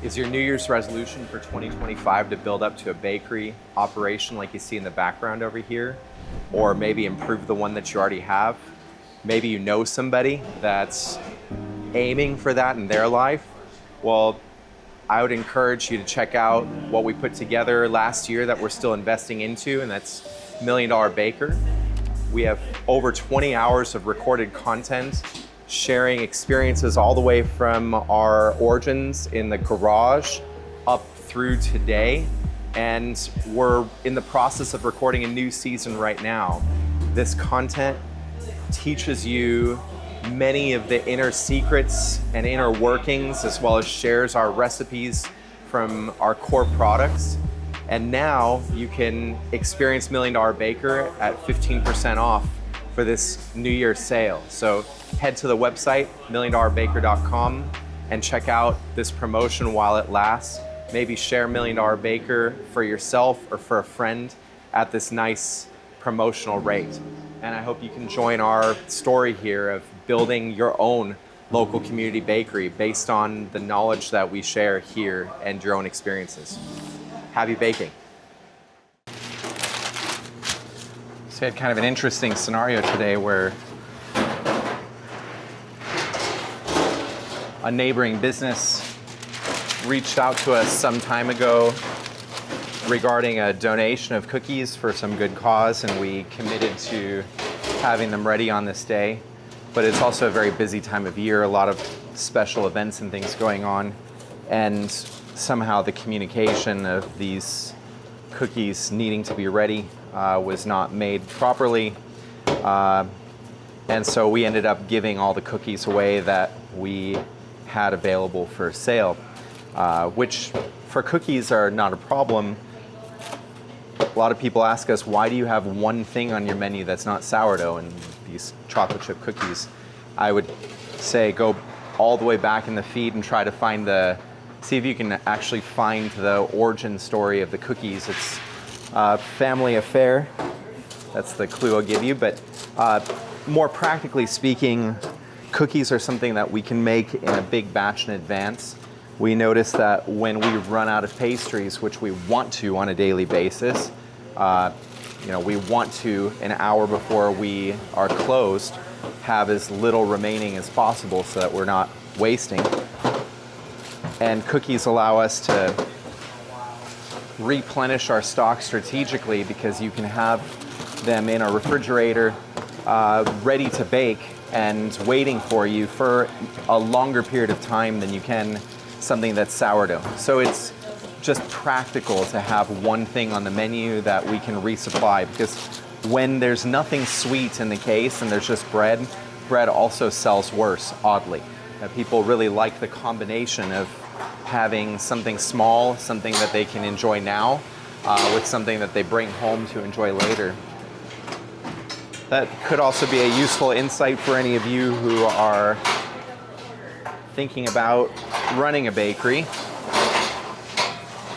Is your New Year's resolution for 2025 to build up to a bakery operation like you see in the background over here? Or maybe improve the one that you already have? Maybe you know somebody that's aiming for that in their life? Well, I would encourage you to check out what we put together last year that we're still investing into, and that's Million Dollar Baker. We have over 20 hours of recorded content sharing experiences all the way from our origins in the garage up through today. And we're in the process of recording a new season right now. This content teaches you many of the inner secrets and inner workings, as well as shares our recipes from our core products. And now you can experience Million Dollar Baker at 15% off for this New Year's sale. So head to the website, milliondollarbaker.com, and check out this promotion while it lasts. Maybe share Million Dollar Baker for yourself or for a friend at this nice promotional rate. And I hope you can join our story here of building your own local community bakery based on the knowledge that we share here and your own experiences. Happy baking. So we had kind of an interesting scenario today where a neighboring business reached out to us some time ago regarding a donation of cookies for some good cause, and we committed to having them ready on this day. But it's also a very busy time of year, a lot of special events and things going on, and somehow the communication of these cookies needing to be ready was not made properly. And so we ended up giving all the cookies away that we had available for sale, which for cookies are not a problem. A lot of people ask us, why do you have one thing on your menu that's not sourdough and these chocolate chip cookies? I would say go all the way back in the feed and try to see if you can actually find the origin story of the cookies. It's a family affair. That's the clue I'll give you. But more practically speaking, cookies are something that we can make in a big batch in advance. We notice that when we run out of pastries, which we want to on a daily basis, we want to, an hour before we are closed, have as little remaining as possible so that we're not wasting. And cookies allow us to replenish our stock strategically because you can have them in a refrigerator ready to bake and waiting for you for a longer period of time than you can something that's sourdough. So it's just practical to have one thing on the menu that we can resupply, because when there's nothing sweet in the case and there's just bread also sells worse, oddly. People really like the combination of having something small, something that they can enjoy now, with something that they bring home to enjoy later. That could also be a useful insight for any of you who are thinking about running a bakery.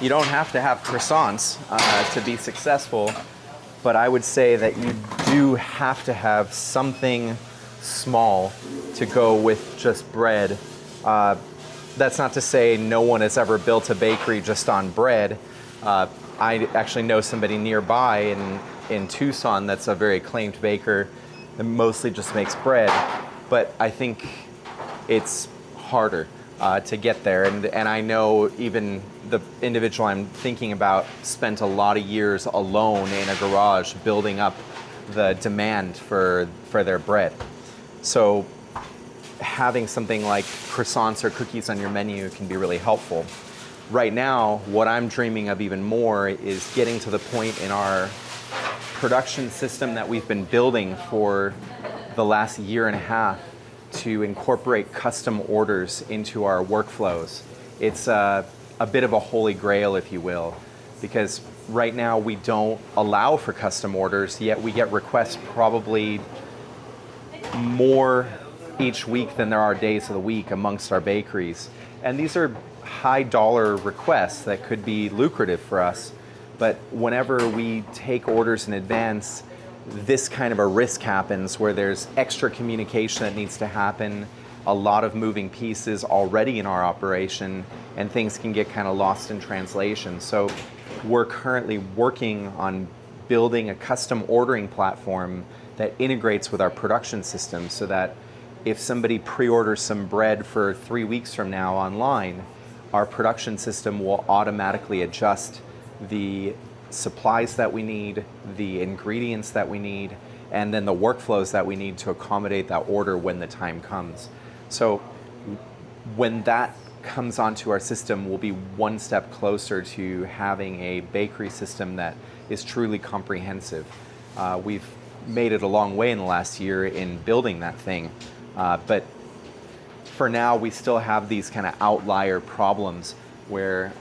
You don't have to have croissants to be successful, but I would say that you do have to have something small to go with just bread. That's not to say no one has ever built a bakery just on bread. I actually know somebody nearby in Tucson that's a very acclaimed baker that mostly just makes bread, but I think it's harder to get there. And I know even the individual I'm thinking about spent a lot of years alone in a garage building up the demand for their bread. So having something like croissants or cookies on your menu can be really helpful. Right now, what I'm dreaming of even more is getting to the point in our production system that we've been building for the last year and a half to incorporate custom orders into our workflows. It's a bit of a holy grail, if you will, because right now we don't allow for custom orders, yet we get requests probably more each week than there are days of the week amongst our bakeries. And these are high dollar requests that could be lucrative for us. But whenever we take orders in advance, this kind of a risk happens where there's extra communication that needs to happen. a lot of moving pieces already in our operation, and things can get kind of lost in translation. So we're currently working on building a custom ordering platform that integrates with our production system, so that if somebody pre-orders some bread for 3 weeks from now online, our production system will automatically adjust the supplies that we need, the ingredients that we need, and then the workflows that we need to accommodate that order when the time comes. So when that comes onto our system, we'll be one step closer to having a bakery system that is truly comprehensive. We've made it a long way in the last year in building that thing, but for now we still have these kind of outlier problems where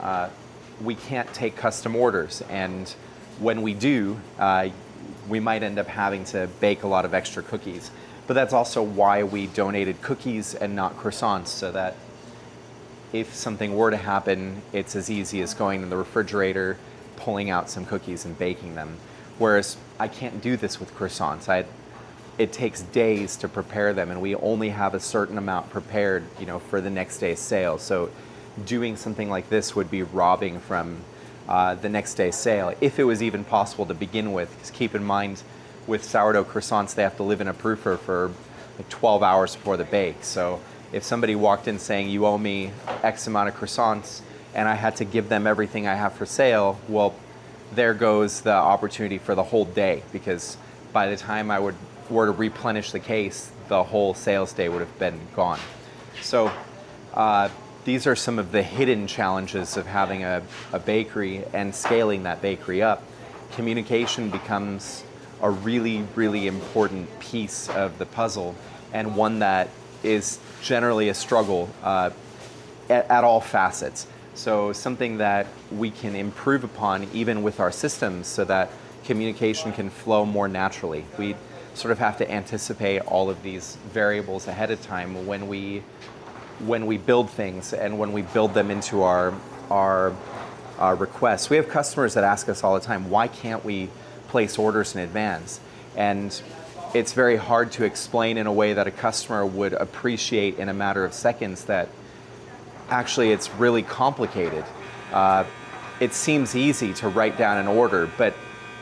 we can't take custom orders, and when we do, we might end up having to bake a lot of extra cookies. But that's also why we donated cookies and not croissants, so that if something were to happen, it's as easy as going in the refrigerator, pulling out some cookies and baking them. Whereas I can't do this with croissants. It takes days to prepare them, and we only have a certain amount prepared, for the next day's sale. So doing something like this would be robbing from the next day's sale, if it was even possible to begin with. Because keep in mind, with sourdough croissants, they have to live in a proofer for like 12 hours before the bake. So if somebody walked in saying, you owe me X amount of croissants, and I had to give them everything I have for sale, well, there goes the opportunity for the whole day, because by the time I were to replenish the case, the whole sales day would have been gone. So these are some of the hidden challenges of having a bakery and scaling that bakery up. Communication becomes a really, really important piece of the puzzle, and one that is generally a struggle at all facets. So something that we can improve upon even with our systems, so that communication can flow more naturally. We sort of have to anticipate all of these variables ahead of time when we build things, and when we build them into our requests. We have customers that ask us all the time, why can't we place orders in advance? And it's very hard to explain in a way that a customer would appreciate in a matter of seconds that actually it's really complicated. It seems easy to write down an order, but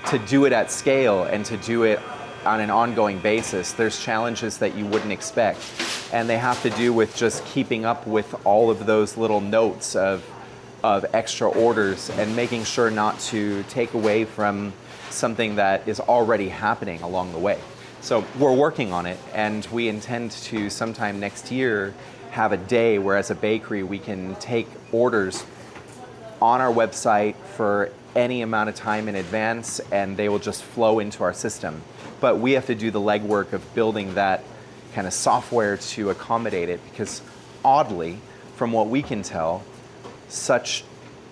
to do it at scale and to do it on an ongoing basis, there's challenges that you wouldn't expect. And they have to do with just keeping up with all of those little notes of extra orders, and making sure not to take away from something that is already happening along the way. So we're working on it, and we intend to sometime next year have a day where, as a bakery, we can take orders on our website for any amount of time in advance, and they will just flow into our system. But we have to do the legwork of building that kind of software to accommodate it, because oddly, from what we can tell, such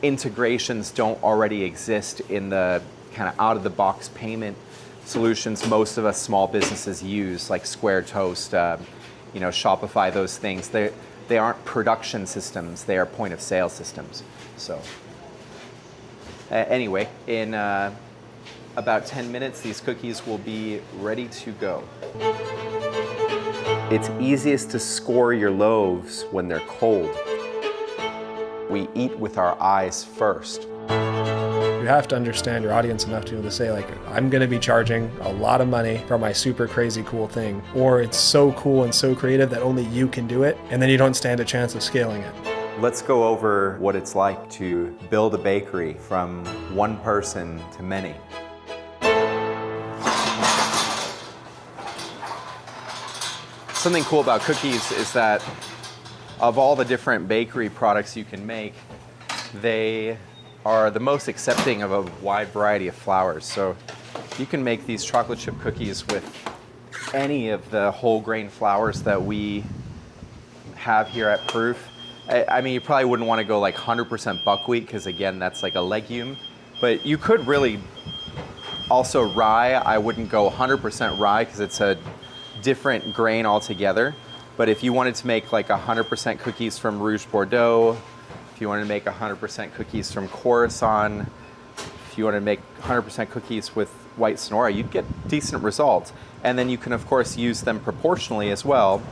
integrations don't already exist in the kind of out-of-the-box payment solutions most of us small businesses use, like Square Toast, Shopify, those things. They aren't production systems, they are point-of-sale systems. So anyway, in about 10 minutes, these cookies will be ready to go. It's easiest to score your loaves when they're cold. We eat with our eyes first. You have to understand your audience enough to be able to say, like, I'm going to be charging a lot of money for my super crazy cool thing, or it's so cool and so creative that only you can do it, and then you don't stand a chance of scaling it. Let's go over what it's like to build a bakery from one person to many. Something cool about cookies is that of all the different bakery products you can make, they are the most accepting of a wide variety of flours. So you can make these chocolate chip cookies with any of the whole grain flours that we have here at Proof. I mean, you probably wouldn't want to go like 100% buckwheat, because again, that's like a legume. But you could really also rye. I wouldn't go 100% rye because it's a different grain altogether. But if you wanted to make like 100% cookies from Rouge Bordeaux, if you wanted to make 100% cookies from Coruscant, if you wanted to make 100% cookies with white Sonora, you'd get decent results. And then you can, of course, use them proportionally as well.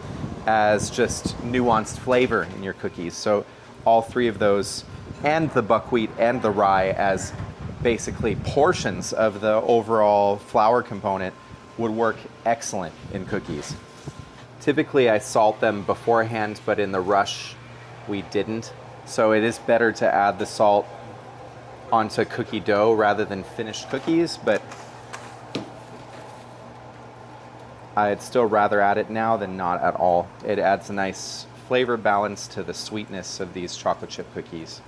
as just nuanced flavor in your cookies. So all three of those, and the buckwheat and the rye as basically portions of the overall flour component, would work excellent in cookies. Typically I salt them beforehand, but in the rush we didn't. So it is better to add the salt onto cookie dough rather than finished cookies, but I'd still rather add it now than not at all. It adds a nice flavor balance to the sweetness of these chocolate chip cookies.